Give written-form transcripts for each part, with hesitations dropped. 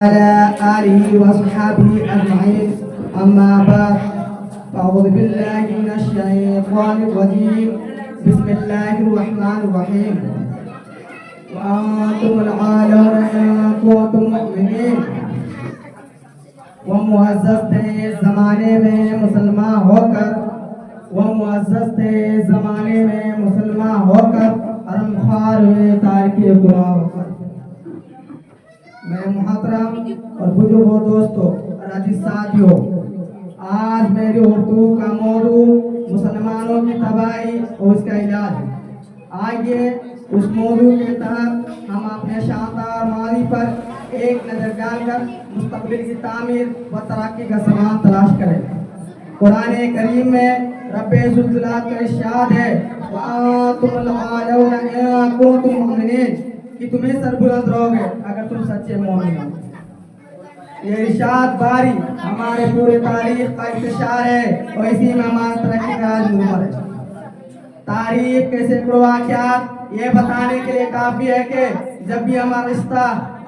على آله وأصحابه أجمعين أما بعد فأعوذ بالله من الشيطان الرجيم بسم الله الرحمن الرحيم وأنتم العالون إن كنتم مؤمنين ومعزز تھے زمانے میں مسلمان ہو کر حرم خوار ہوئے تارک گناہ ہو کر میرے محترم اور بزرگ دوستوں اور عزیز ساتھیوں، آج میری اردو کا موضوع مسلمانوں کی تباہی اور اس کا علاج ہے۔ آئیے اس موضوع کے تحت ہم اپنے شاندار ماضی پر ایک نظر ڈال کر مستقبل کی تعمیر و ترقی کا سامان تلاش کریں۔ قرآن کریم میں رب ذوالجلال کا ارشاد ہے وَأَنْتُمُ الْأَعْلَوْنَ إِن كُنتُم مُؤْمِنِينَ کہ تمہیں سربلند رہو گے اگر تم سچے مومن ہو۔ یہ ارشاد باری ہمارے پورے تاریخ کا انتشار ہے اور اسی میں ہماری ترقی کا راز نمبر ہے۔ تاریخ کے سینکڑوں واقعات یہ بتانے کے لیے کافی ہے کہ جب بھی ہمارا رشتہ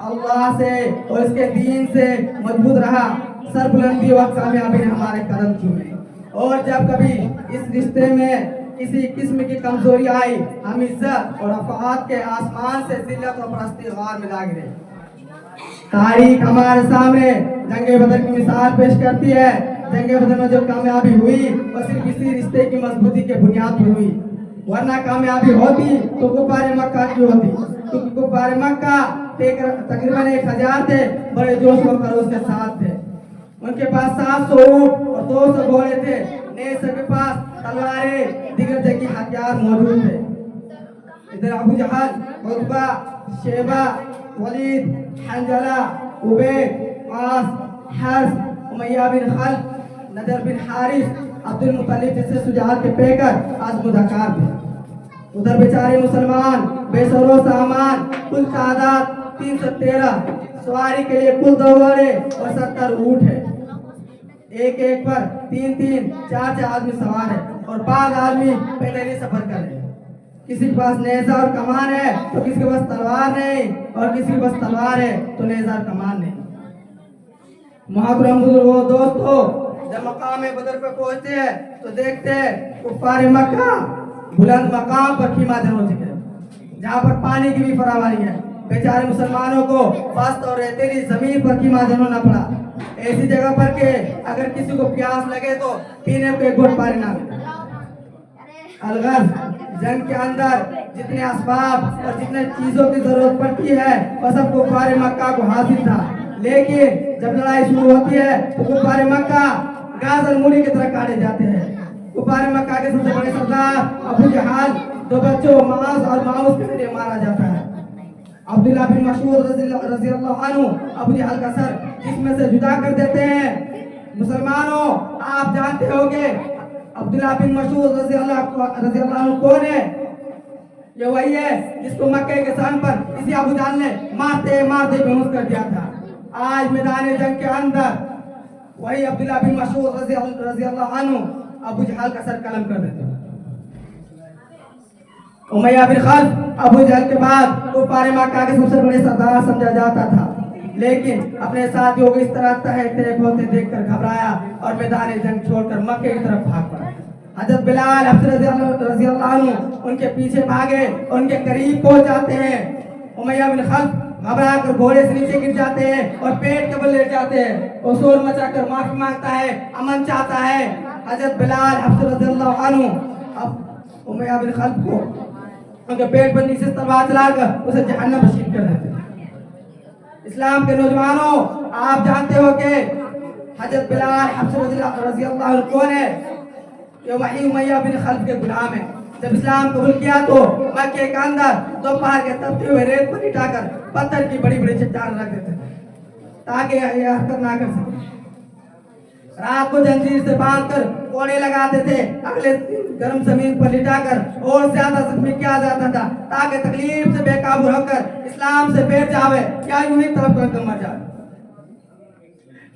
اللہ سے اور اس کے دین سے مضبوط رہا، سربلندی اور کامیابی نے ہمارے قدم چومے، اور جب کبھی اس رشتے میں کسی قسم کی کمزوری آئی، ہم عزت اور رفعت کے آسمان سے ذلت اور پرستی غار میں جا گرے۔ تاریخ ہمارے سامنے جنگ بدر کی مثال پیش کرتی ہے۔ جنگ بدر میں جو کامیابی ہوئی وہ صرف اسی رشتے کی مضبوطی کے بنیاد پر ہوئی، ورنہ کامیابی ہوتی تو کفار مکہ کی ہوتی، کیونکہ کفار مکہ تقریباً 1000 تھے، بڑے جوش و خروش کے ساتھ تھے۔ ان کے پاس 700 اونٹ اور 200 گھوڑے تھے، سب کے پاس تلواریں دیگر جنگی ہتھیار موجود تھے۔ ادھر ابو جہل، عتبہ، شیبہ، ولید، حنظلہ، عبید، عاص، حرث، امیہ بن خلف، نضر بن حارث، عبد المطلب جیسے شجاعت کے پیکر عزم و ذکار تھے۔ ادھر بیچارے مسلمان بے سر و سامان، کل تعداد 313، سواری کے لیے کل 2 گھوڑے اور 70 اونٹ ہے۔ ایک پر 3 4 آدمی سوار ہے اور 5 آدمی پیدل ہی سفر کر رہے ہیں۔ کسی کے پاس نیزہ اور کمان ہے تو کسی کے پاس تلوار نہیں، اور کسی کے پاس تلوار ہے تو نیزہ اور کمان نہیں۔ محترم بزرگوں دوستو، جب مقام بدر پہ پہنچتے ہیں تو دیکھتے ہیں کفار مکہ بلند مقام پر خیمہ جن ہو چکے، جہاں پر پانی کی بھی فراوانی ہے۔ بیچارے مسلمانوں کو پست اور ریتیلی زمین پر خیمہ جن ہونا پڑا، ایسی جگہ پر کہ اگر کسی کو پیاس لگے تو پینے کو ایک گھونٹ پانی نہ ملے۔ الغرض جنگ کے اندر جتنے اسباب اور جتنے چیزوں کی ضرورت پڑتی ہے وہ سب کفار مکہ کو حاصل تھا، لیکن جب لڑائی شروع ہوتی ہے تو کفار مکہ گھاس اور مولی کی طرح کاٹے جاتے ہیں۔ کفار مکہ کے سب سے بڑے سردار ابو جہل 2 بچوں معاذ اور معوذ کے ذریعے مارا جاتا ہے۔ عبداللہ بن مسعود رضی اللہ عنہ ابو جہل کا سر جسم سے جدا کر دیتے ہیں۔ مسلمانوں، آپ جانتے ہو کہ عبداللہ بن مسعود رضی اللہ عنہ کون ہے؟ یہ وہی ہے جس کو مکہ کے سان پر اسی ابو جہل نے مارتے مارتے بےہوش کر دیا تھا۔ آج میدان جنگ کے اندر وہی عبداللہ بن مسعود رضی اللہ عنہ ابو جہل کا سر قلم کر دیتے ہیں۔ امیہ بن خلف ابو جہل کے بعد کفار مکہ کے سب سے بڑے سردار سمجھا جاتا تھا، لیکن اپنے ساتھیوں کو اس طرح تہتے ہوتے دیکھ کر گھبرایا اور میدان جنگ چھوڑ کر مکے کی طرف بھاگ پڑا۔ حضرت بلال رضی اللہ عنہ ان کے پیچھے بھاگے اور ان کے قریب پہنچ جاتے ہیں۔ امیہ بن خلف گھبرا کر گھوڑے سے نیچے گر جاتے ہیں اور پیٹ کے بل لیٹ جاتے ہیں اور شور مچا کر معافی مانگتا ہے، امن چاہتا ہے۔ حضرت بلال رضی اللہ عنہ اب امیہ بن خلف کو ان کے پیٹ پر نیچے تلوار چلا کر اسے جہنم میں شہید کر دیتے ہیں۔ اسلام کے نوجوانوں، آپ جانتے ہو کہ حضرت بلال رضی اللہ عنہ کون ہے؟ یہ وہی امیہ بن خلف کے غلام ہیں۔ جب اسلام قبول کیا تو مکے کے اندر دوپہر کے تپتے ہوئے ریت پر لٹا کر پتھر کی بڑی بڑی چٹان رکھ دیتے تھے تاکہ یہ حرکت نہ کر سکے۔ رات کو زنجیر سے باندھ کر کوڑے لگاتے تھے، اگلے دن گرم زمین پر لٹا کر اور زیادہ زخمی کیا جاتا تھا تاکہ تکلیف سے بے قابو ہو کر اسلام سے پھر جاوے یا یوں ہی طرف کر مر جائے۔